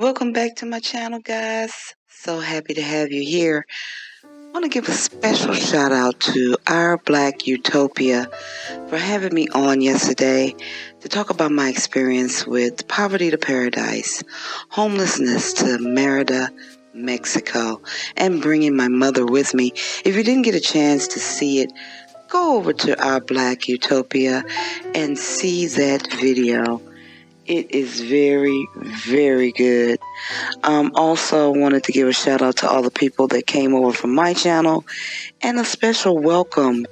Welcome back to my channel, guys. So happy to have you here. I want to give a special shout out to Our Black Utopia for having me on yesterday to talk about my experience with poverty to paradise, homelessness to Merida, Mexico, and bringing my mother with me. If you didn't get a chance to see it, go over to Our Black Utopia and see that video. It is very, very good. Also wanted to give a shout out to all the people that came over from my channel, and a special welcome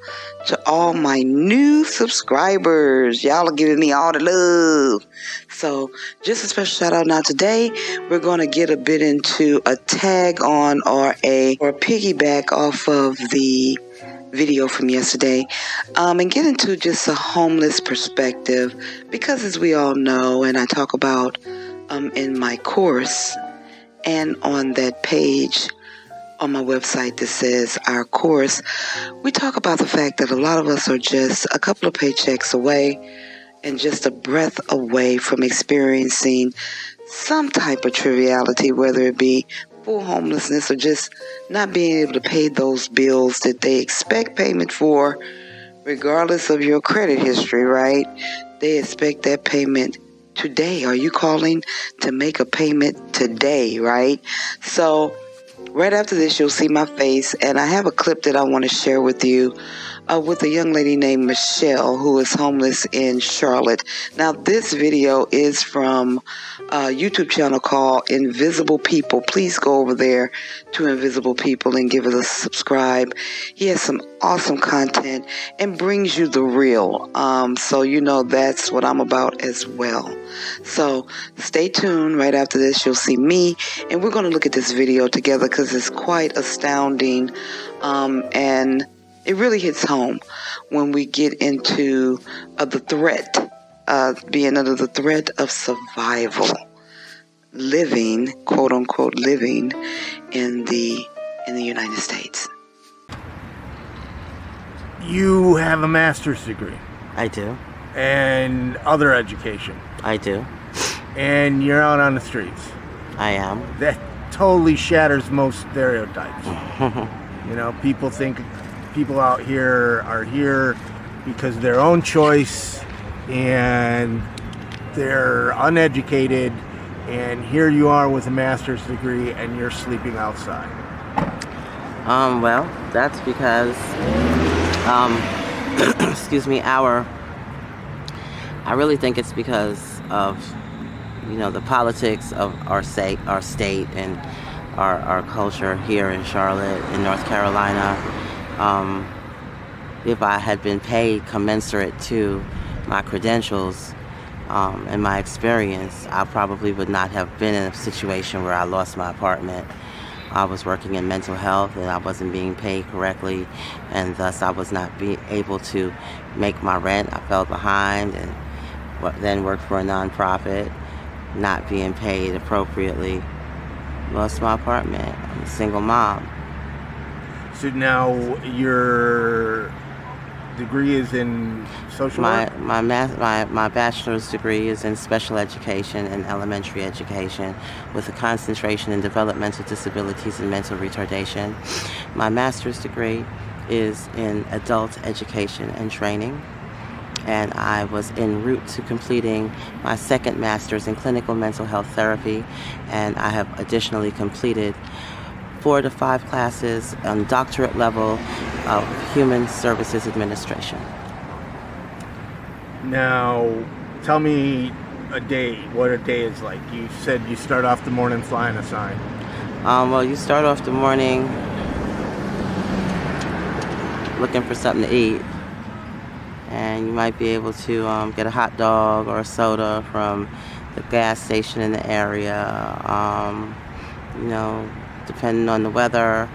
to all my new subscribers. Y'all are giving me all the love. So just a special shout out. Now today we're going to get a bit into a tag on or a piggyback off of the video from yesterday, and get into just a homeless perspective, because as we all know, and I talk about in my course and on that page on my website that says our course, we talk about the fact that a lot of us are just a couple of paychecks away and just a breath away from experiencing some type of triviality, whether it be full homelessness or just not being able to pay those bills that they expect payment for, regardless of your credit history, right? They expect that payment today. Are you calling to make a payment today, right? So right after this, you'll see my face, and I have a clip that I want to share with you with a young lady named Michelle, who is homeless in Charlotte. Now, this video is from a YouTube channel called Invisible People. Please go over there to Invisible People and give it a subscribe. He has some awesome content and brings you the real. So you know that's what I'm about as well. So stay tuned. Right after this, you'll see me, and we're going to look at this video together because it's quite astounding, and it really hits home when we get into the threat, being under the threat of survival, living, quote unquote, living in the United States. You have a master's degree. I do. And other education. I do. And you're out on the streets. I am. That totally shatters most stereotypes. You know, people think people out here are here because of their own choice and they're uneducated, and here you are with a master's degree and you're sleeping outside. Well, that's because excuse me, I really think it's because of, you know, the politics of our state and our culture here in Charlotte, in North Carolina. If I had been paid commensurate to my credentials and my experience, I probably would not have been in a situation where I lost my apartment. I was working in mental health and I wasn't being paid correctly, and thus I was not able to make my rent. I fell behind, and then worked for a nonprofit, not being paid appropriately. Lost my apartment. I'm a single mom. So now your degree is in social work? My bachelor's degree is in special education and elementary education, with a concentration in developmental disabilities and mental retardation. My master's degree is in adult education and training, and I was en route to completing my second master's in clinical mental health therapy, and I have additionally completed 4 to 5 classes on doctorate level of human services administration. Now, tell me a day, what a day is like. You said you start off the morning flying a sign. Well, you start off the morning looking for something to eat, and you might be able to get a hot dog or a soda from the gas station in the area. You know, depending on the weather,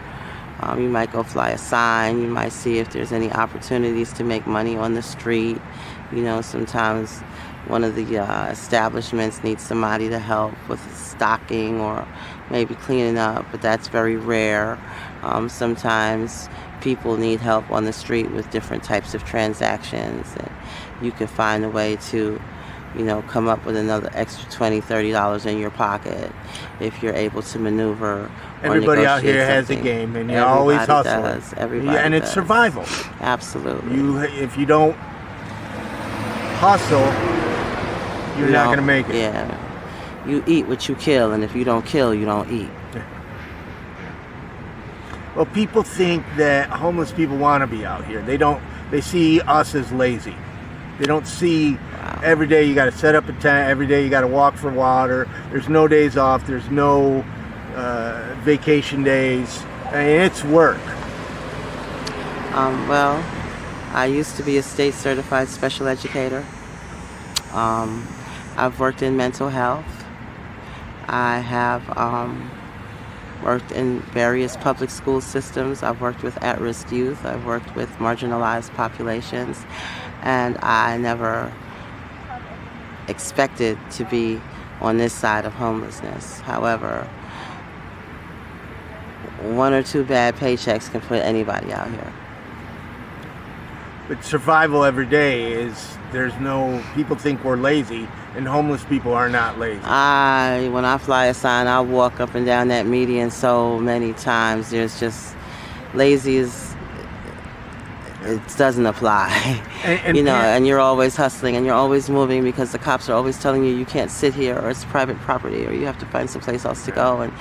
you might go fly a sign. You might see if there's any opportunities to make money on the street. You know, sometimes one of the establishments needs somebody to help with stocking or maybe cleaning up, but that's very rare. Sometimes people need help on the street with different types of transactions, and you can find a way to come up with another extra $20, $30 in your pocket if you're able to maneuver. Everybody out here has a something. game, and you're always hustling. Does. Everybody and it's does. survival. Absolutely. If you don't hustle, you're not going to make it. Yeah. You eat what you kill, and if you don't kill, you don't eat. Well, people think that homeless people want to be out here. They see us as lazy. They don't see every day you got to set up a tent, every day you got to walk for water. There's no days off. There's no vacation days. I mean, it's work. Well, I used to be a state certified special educator. I've worked in mental health. I have worked in various public school systems. I've worked with at-risk youth. I've worked with marginalized populations. And I never expected to be on this side of homelessness. However, one or two bad paychecks can put anybody out here. But survival every day is, people think we're lazy, and homeless people are not lazy. When I fly a sign, I walk up and down that median so many times. There's just, lazy it doesn't apply. And you're always hustling and you're always moving because the cops are always telling you can't sit here, or it's private property, or you have to find someplace else to go, and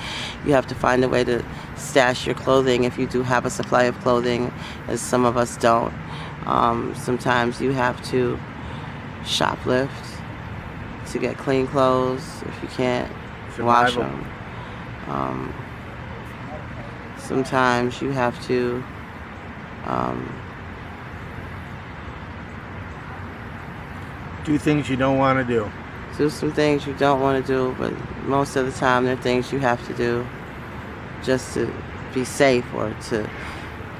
you have to find a way to stash your clothing if you do have a supply of clothing, as some of us don't. Sometimes you have to shoplift to get clean clothes if you can't wash them. Sometimes you have to do things you don't want to do. Do some things you don't want to do, but most of the time they're things you have to do just to be safe, or to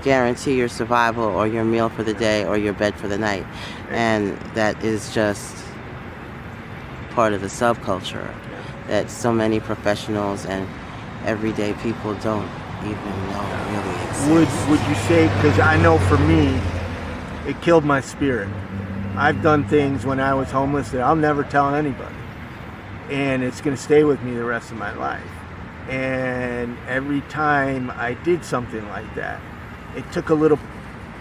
guarantee your survival, or your meal for the day, or your bed for the night. And that is just part of the subculture that so many professionals and everyday people don't even know really exists. Would you say, because I know for me, it killed my spirit. I've done things when I was homeless that I'll never tell anybody, and it's going to stay with me the rest of my life. And every time I did something like that, it took a little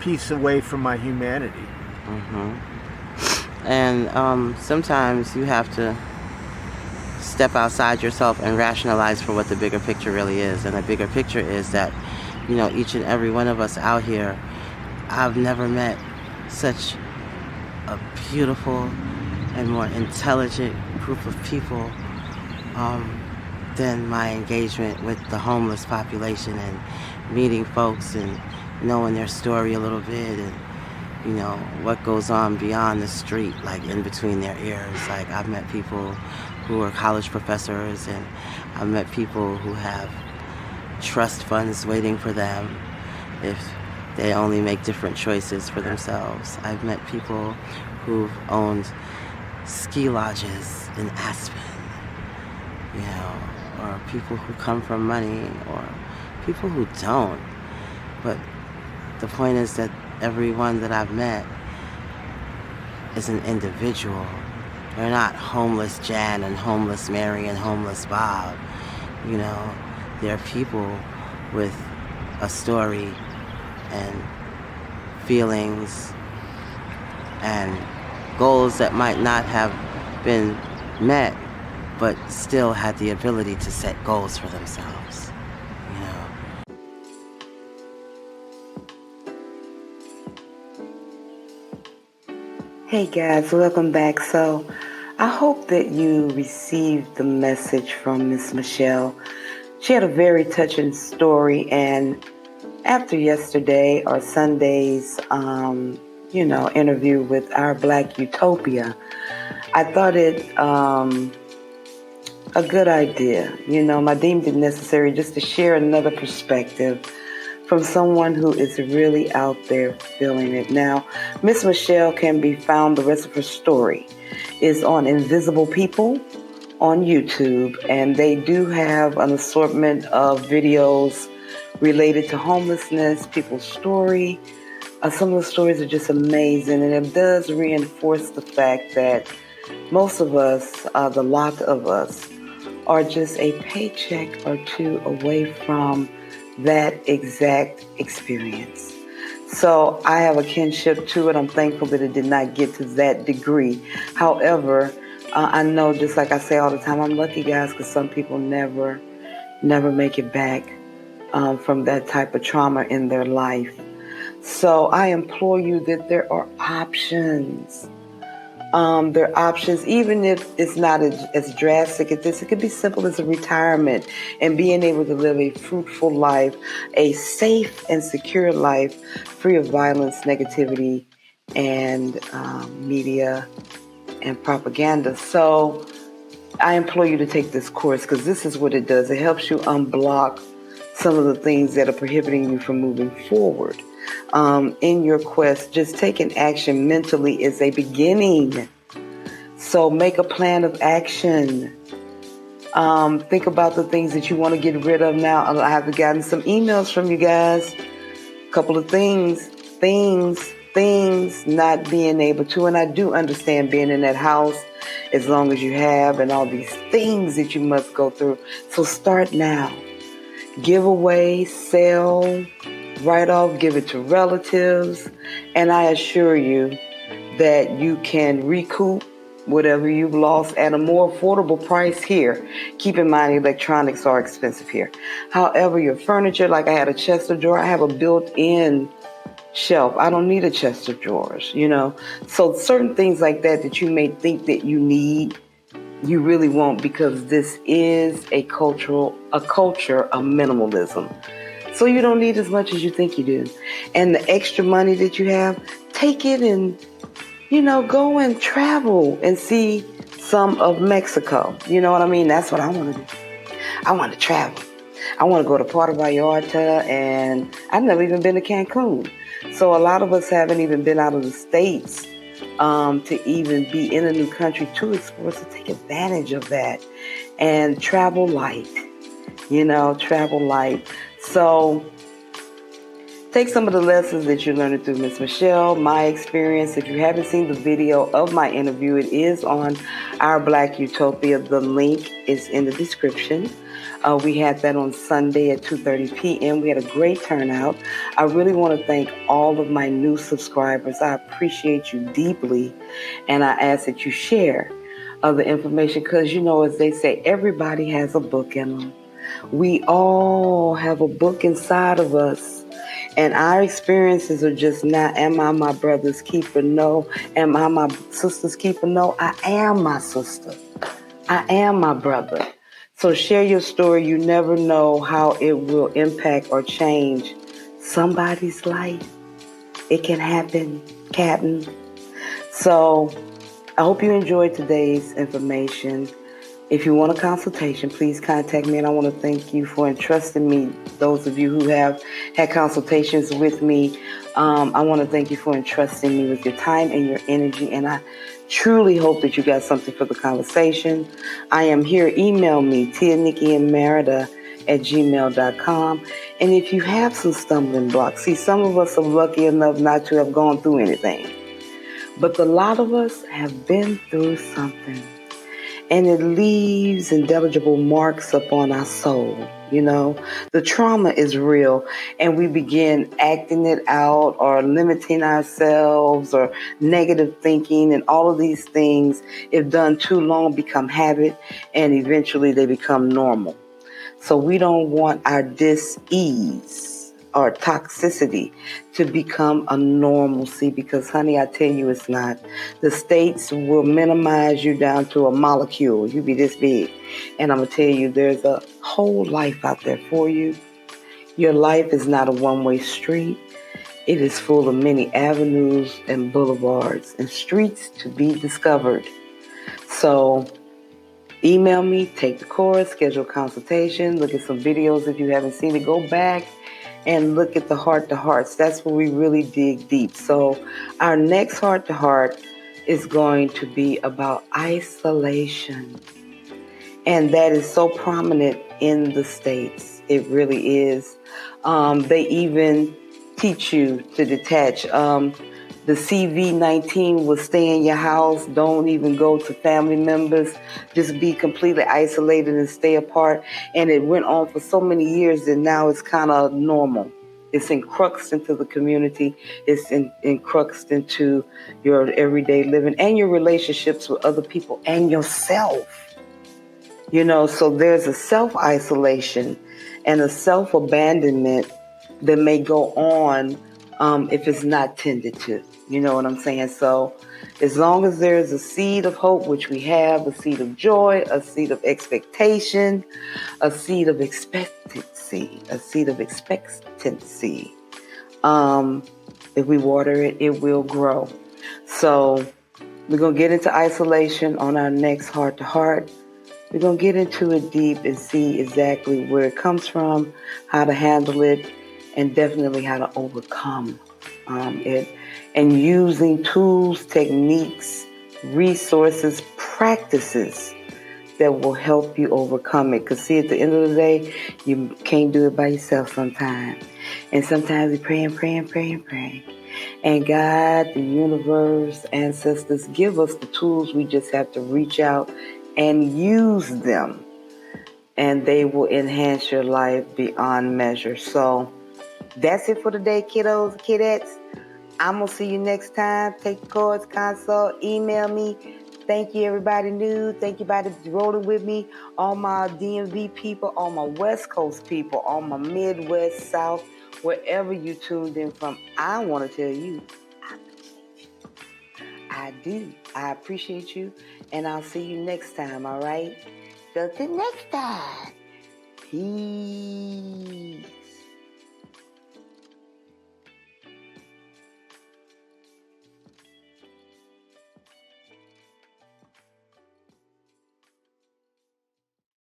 piece away from my humanity. Mm-hmm. And sometimes you have to step outside yourself and rationalize for what the bigger picture really is. And the bigger picture is that, each and every one of us out here, I've never met such a beautiful and more intelligent group of people than my engagement with the homeless population, and meeting folks and knowing their story a little bit, and what goes on beyond the street, like in between their ears. Like, I've met people who are college professors, and I've met people who have trust funds waiting for them if they only make different choices for themselves. I've met people who've owned ski lodges in Aspen, or people who come from money, or people who don't. But the point is that everyone that I've met is an individual. They're not homeless Jan and homeless Mary and homeless Bob. They're people with a story and feelings and goals that might not have been met, but still had the ability to set goals for themselves. Hey guys, welcome back. So I hope that you received the message from Miss Michelle. She had a very touching story, and after yesterday or Sunday's interview with Our Black Utopia, I thought it a good idea. I deemed it necessary just to share another perspective from someone who is really out there feeling it. Now, Miss Michelle can be found, the rest of her story is on Invisible People on YouTube, and they do have an assortment of videos related to homelessness, people's story. Some of the stories are just amazing, and it does reinforce the fact that Most of us, the lot of us, are just a paycheck or two away from that exact experience. So I have a kinship to it. I'm thankful that it did not get to that degree. However, I know, just like I say all the time, I'm lucky, guys, because some people never make it back from that type of trauma in their life. So I implore you that there are options. There are options, even if it's not as drastic as this. It could be simple as a retirement and being able to live a fruitful life, a safe and secure life, free of violence, negativity, and media and propaganda. So I implore you to take this course, because this is what it does. It helps you unblock some of the things that are prohibiting you from moving forward. In your quest, just taking action mentally is a beginning. So make a plan of action. Think about the things that you want to get rid of now. I have gotten some emails from you guys. A couple of things not being able to. And I do understand being in that house as long as you have, and all these things that you must go through. So start now. Give away, sell, write off, give it to relatives. And I assure you that you can recoup whatever you've lost at a more affordable price here. Keep in mind, electronics are expensive here. However, your furniture, like I had a chest of drawers, I have a built-in shelf. I don't need a chest of drawers, So certain things like that you may think that you need, you really won't, because this is a culture of minimalism. So you don't need as much as you think you do. And the extra money that you have, take it and go and travel and see some of Mexico. You know what I mean? That's what I want to do. I want to travel. I want to go to Puerto Vallarta, and I've never even been to Cancun. So a lot of us haven't even been out of the States to even be in a new country to explore. So take advantage of that and travel light. Travel light. So take some of the lessons that you're learning through Miss Michelle, my experience. If you haven't seen the video of my interview, it is on Our Black Utopia. The link is in the description. We had that on Sunday at 2:30 p.m. We had a great turnout. I really want to thank all of my new subscribers. I appreciate you deeply, and I ask that you share the information, because, as they say, everybody has a book in them. We all have a book inside of us. And our experiences are just not, am I my brother's keeper? No. Am I my sister's keeper? No. I am my sister. I am my brother. So share your story. You never know how it will impact or change somebody's life. It can happen, Captain. So I hope you enjoyed today's information. If you want a consultation, please contact me. And I want to thank you for entrusting me. Those of you who have had consultations with me, I want to thank you for entrusting me with your time and your energy. And I truly hope that you got something for the conversation. I am here. Email me, tianickyandmerida@gmail.com. And if you have some stumbling blocks, see, some of us are lucky enough not to have gone through anything. But a lot of us have been through something. And it leaves indelible marks upon our soul. The trauma is real, and we begin acting it out or limiting ourselves or negative thinking, and all of these things, if done too long, become habit, and eventually they become normal. So we don't want our dis-ease or toxicity to become a normalcy, because, honey, I tell you, it's not. The states will minimize you down to a molecule. You be this big. And I'm going to tell you, there's a whole life out there for you. Your life is not a one-way street. It is full of many avenues and boulevards and streets to be discovered. So email me, take the course, schedule a consultation, look at some videos if you haven't seen it. Go back and look at the heart-to-hearts. That's where we really dig deep. So our next heart-to-heart is going to be about isolation. And that is so prominent in the States. It really is. They even teach you to detach. the CV-19 was stay in your house, don't even go to family members, just be completely isolated and stay apart. And it went on for so many years that now it's kind of normal. It's encruxed into the community. It's encruxed into your everyday living and your relationships with other people and yourself. So there's a self-isolation and a self-abandonment that may go on if it's not tended to. You know what I'm saying? So as long as there's a seed of hope, which we have, a seed of joy, a seed of expectation, a seed of expectancy, if we water it, it will grow. So we're going to get into isolation on our next Heart to Heart. We're going to get into it deep and see exactly where it comes from, how to handle it, and definitely how to overcome it. And using tools, techniques, resources, practices that will help you overcome it. Because see, at the end of the day, you can't do it by yourself sometimes. And sometimes you're praying. And God, the universe, ancestors give us the tools. We just have to reach out and use them. And they will enhance your life beyond measure. So that's it for today, kiddos, kidettes. I'm going to see you next time. Take the cards, consult, email me. Thank you, everybody new. Thank you, everybody rolling with me. All my DMV people, all my West Coast people, all my Midwest, South, wherever you tuned in from. I want to tell you, I appreciate you. I do. I appreciate you. And I'll see you next time, all right? Till the next time. Peace.